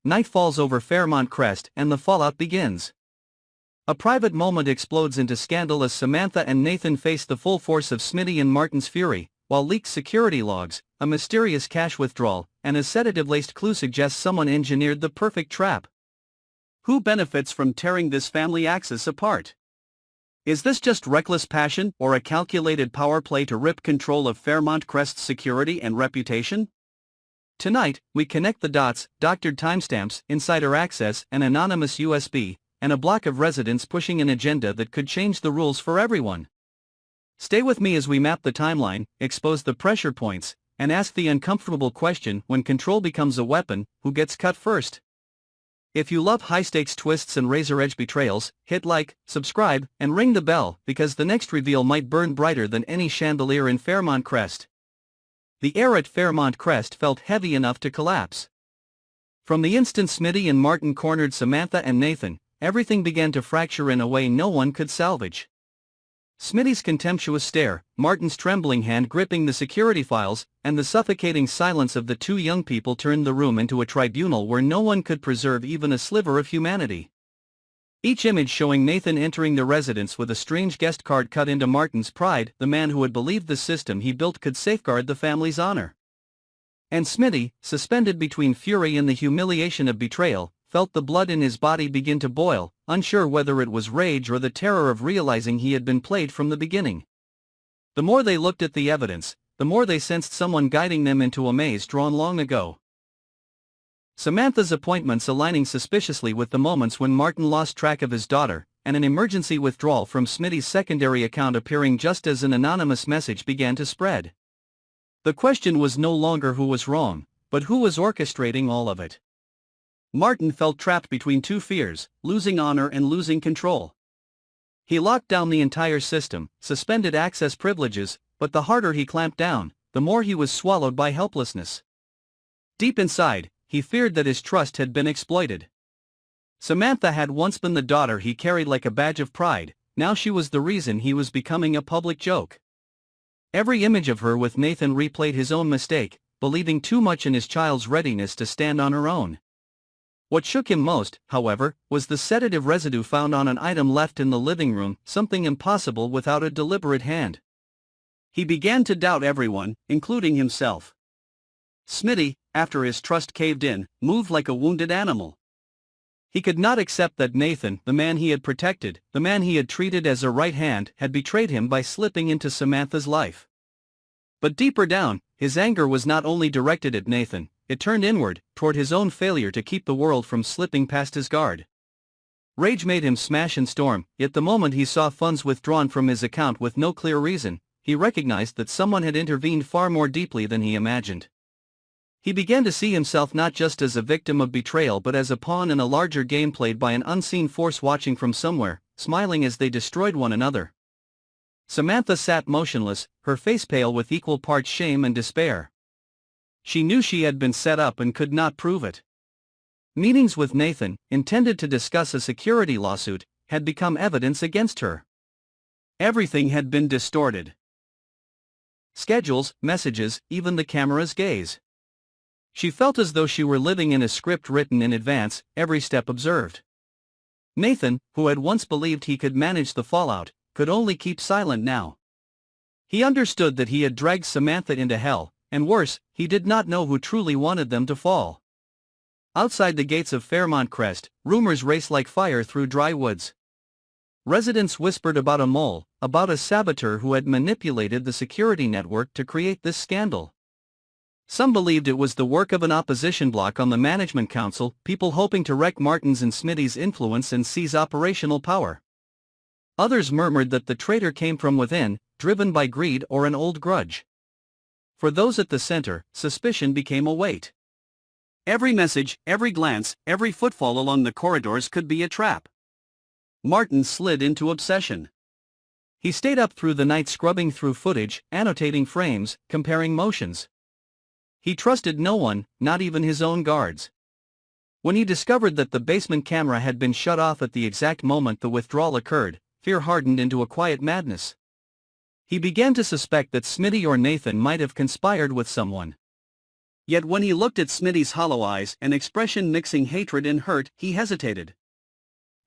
night falls over Fairmont Crest and the fallout begins. A private moment explodes into scandal as Samantha and Nathan face the full force of Smitty and Martin's fury, while leaked security logs, a mysterious cash withdrawal, and a sedative-laced clue suggest someone engineered the perfect trap. Who benefits from tearing this family axis apart? Is this just reckless passion or a calculated power play to rip control of Fairmont Crest's security and reputation? Tonight, we connect the dots, doctored timestamps, insider access, an anonymous USB, and a block of residents pushing an agenda that could change the rules for everyone. Stay with me as we map the timeline, expose the pressure points, and ask the uncomfortable question: when control becomes a weapon, who gets cut first? If you love high-stakes twists and razor-edge betrayals, hit like, subscribe, and ring the bell, because the next reveal might burn brighter than any chandelier in Fairmont Crest. The air at Fairmont Crest felt heavy enough to collapse. From the instant Smitty and Martin cornered Samantha and Nathan, everything began to fracture in a way no one could salvage. Smitty's contemptuous stare, Martin's trembling hand gripping the security files, and the suffocating silence of the two young people turned the room into a tribunal where no one could preserve even a sliver of humanity. Each image showing Nathan entering the residence with a strange guest card cut into Martin's pride, the man who had believed the system he built could safeguard the family's honor. And Smitty, suspended between fury and the humiliation of betrayal, felt the blood in his body begin to boil, unsure whether it was rage or the terror of realizing he had been played from the beginning. The more they looked at the evidence, the more they sensed someone guiding them into a maze drawn long ago. Samantha's appointments aligning suspiciously with the moments when Martin lost track of his daughter, and an emergency withdrawal from Smitty's secondary account appearing just as an anonymous message began to spread. The question was no longer who was wrong, but who was orchestrating all of it. Martin felt trapped between two fears: losing honor and losing control. He locked down the entire system, suspended access privileges, but the harder he clamped down, the more he was swallowed by helplessness. Deep inside, he feared that his trust had been exploited. Samantha had once been the daughter he carried like a badge of pride, now she was the reason he was becoming a public joke. Every image of her with Nathan replayed his own mistake, believing too much in his child's readiness to stand on her own. What shook him most, however, was the sedative residue found on an item left in the living room, something impossible without a deliberate hand. He began to doubt everyone, including himself. Smitty, after his trust caved in, moved like a wounded animal. He could not accept that Nathan, the man he had protected, the man he had treated as a right hand, had betrayed him by slipping into Samantha's life. But deeper down, his anger was not only directed at Nathan, it turned inward, toward his own failure to keep the world from slipping past his guard. Rage made him smash and storm, yet the moment he saw funds withdrawn from his account with no clear reason, he recognized that someone had intervened far more deeply than he imagined. He began to see himself not just as a victim of betrayal but as a pawn in a larger game played by an unseen force watching from somewhere, smiling as they destroyed one another. Samantha sat motionless, her face pale with equal parts shame and despair. She knew she had been set up and could not prove it. Meetings with Nathan, intended to discuss a security lawsuit, had become evidence against her. Everything had been distorted. Schedules, messages, even the camera's gaze. She felt as though she were living in a script written in advance, every step observed. Nathan, who had once believed he could manage the fallout, could only keep silent now. He understood that he had dragged Samantha into hell, and worse, he did not know who truly wanted them to fall. Outside the gates of Fairmont Crest, rumors raced like fire through dry woods. Residents whispered about a mole, about a saboteur who had manipulated the security network to create this scandal. Some believed it was the work of an opposition bloc on the management council, people hoping to wreck Martin's and Smitty's influence and seize operational power. Others murmured that the traitor came from within, driven by greed or an old grudge. For those at the center, suspicion became a weight. Every message, every glance, every footfall along the corridors could be a trap. Martin slid into obsession. He stayed up through the night scrubbing through footage, annotating frames, comparing motions. He trusted no one, not even his own guards. When he discovered that the basement camera had been shut off at the exact moment the withdrawal occurred, fear hardened into a quiet madness. He began to suspect that Smitty or Nathan might have conspired with someone. Yet when he looked at Smitty's hollow eyes, an expression mixing hatred and hurt, he hesitated.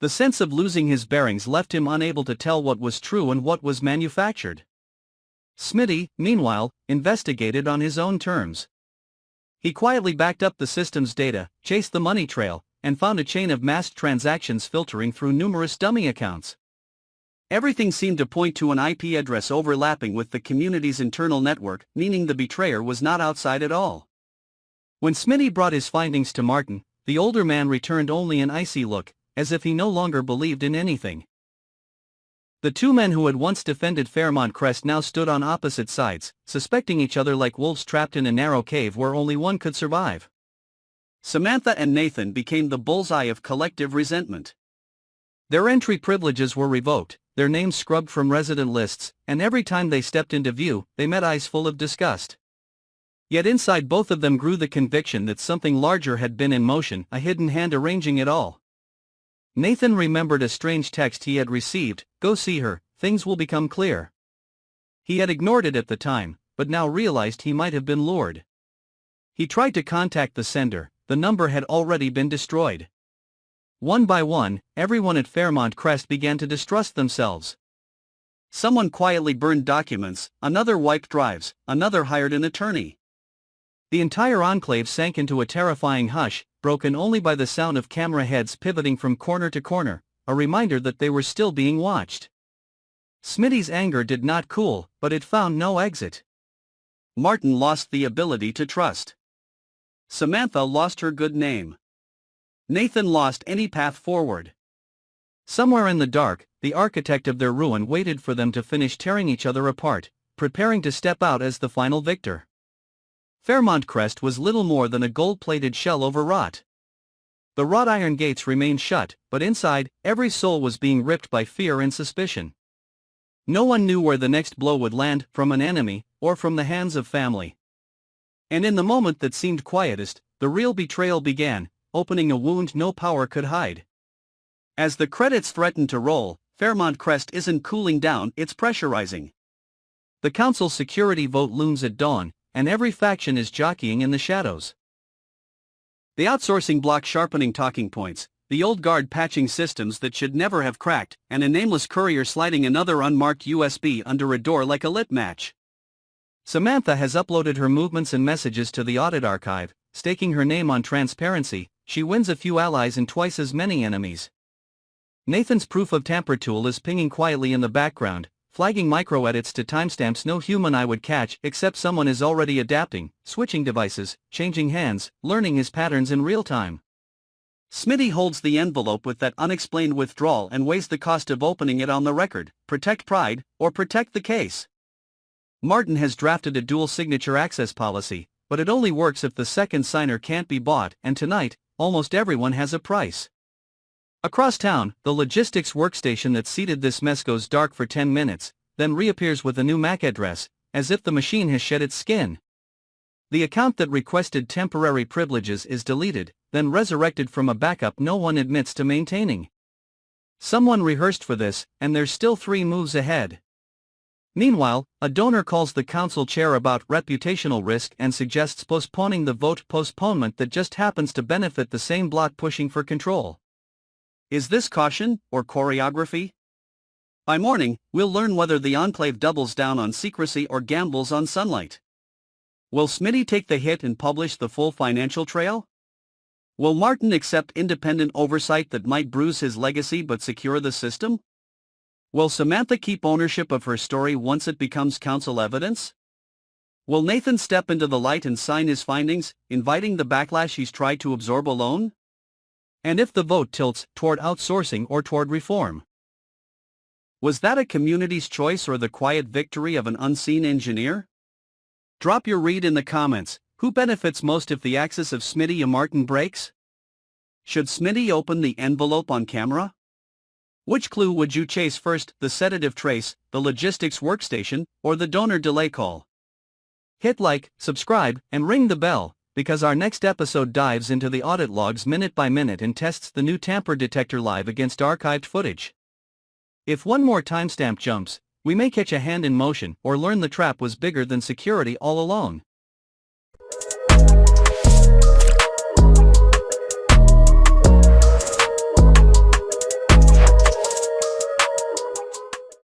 The sense of losing his bearings left him unable to tell what was true and what was manufactured. Smitty, meanwhile, investigated on his own terms. He quietly backed up the system's data, chased the money trail, and found a chain of masked transactions filtering through numerous dummy accounts. Everything seemed to point to an IP address overlapping with the community's internal network, meaning the betrayer was not outside at all. When Smitty brought his findings to Martin, the older man returned only an icy look, as if he no longer believed in anything. The two men who had once defended Fairmont Crest now stood on opposite sides, suspecting each other like wolves trapped in a narrow cave where only one could survive. Samantha and Nathan became the bullseye of collective resentment. Their entry privileges were revoked, their names scrubbed from resident lists, and every time they stepped into view, they met eyes full of disgust. Yet inside both of them grew the conviction that something larger had been in motion, a hidden hand arranging it all. Nathan remembered a strange text he had received, "Go see her, things will become clear." He had ignored it at the time, but now realized he might have been lured. He tried to contact the sender, the number had already been destroyed. One by one, everyone at Fairmont Crest began to distrust themselves. Someone quietly burned documents, another wiped drives, another hired an attorney. The entire enclave sank into a terrifying hush, broken only by the sound of camera heads pivoting from corner to corner, a reminder that they were still being watched. Smitty's anger did not cool, but it found no exit. Martin lost the ability to trust. Samantha lost her good name. Nathan lost any path forward. Somewhere in the dark, the architect of their ruin waited for them to finish tearing each other apart, preparing to step out as the final victor. Fairmont Crest was little more than a gold-plated shell overwrought. The wrought iron gates remained shut, but inside, every soul was being ripped by fear and suspicion. No one knew where the next blow would land, from an enemy, or from the hands of family. And in the moment that seemed quietest, the real betrayal began, opening a wound no power could hide. As the credits threatened to roll, Fairmont Crest isn't cooling down, it's pressurizing. The council's security vote looms at dawn, and every faction is jockeying in the shadows. The outsourcing block sharpening talking points, the old guard patching systems that should never have cracked, and a nameless courier sliding another unmarked USB under a door like a lit match. Samantha has uploaded her movements and messages to the audit archive, staking her name on transparency. She wins a few allies and twice as many enemies. Nathan's proof of tamper tool is pinging quietly in the background, flagging micro-edits to timestamps no human eye would catch except someone is already adapting, switching devices, changing hands, learning his patterns in real time. Smitty holds the envelope with that unexplained withdrawal and weighs the cost of opening it on the record, protect pride, or protect the case. Martin has drafted a dual signature access policy, but it only works if the second signer can't be bought, and tonight, almost everyone has a price. Across town, the logistics workstation that seeded this mess goes dark for 10 minutes, then reappears with a new MAC address, as if the machine has shed its skin. The account that requested temporary privileges is deleted, then resurrected from a backup no one admits to maintaining. Someone rehearsed for this, and there's still 3 moves ahead. Meanwhile, a donor calls the council chair about reputational risk and suggests postponing the vote, postponement that just happens to benefit the same bloc pushing for control. Is this caution, or choreography? By morning, we'll learn whether the enclave doubles down on secrecy or gambles on sunlight. Will Smitty take the hit and publish the full financial trail? Will Martin accept independent oversight that might bruise his legacy but secure the system? Will Samantha keep ownership of her story once it becomes council evidence? Will Nathan step into the light and sign his findings, inviting the backlash he's tried to absorb alone? And if the vote tilts toward outsourcing or toward reform? Was that a community's choice or the quiet victory of an unseen engineer? Drop your read in the comments. Who benefits most if the axis of Smitty and Martin breaks? Should Smitty open the envelope on camera? Which clue would you chase first, the sedative trace, the logistics workstation, or the donor delay call? Hit like, subscribe, and ring the bell, because our next episode dives into the audit logs minute by minute and tests the new tamper detector live against archived footage. If one more timestamp jumps, we may catch a hand in motion or learn the trap was bigger than security all along.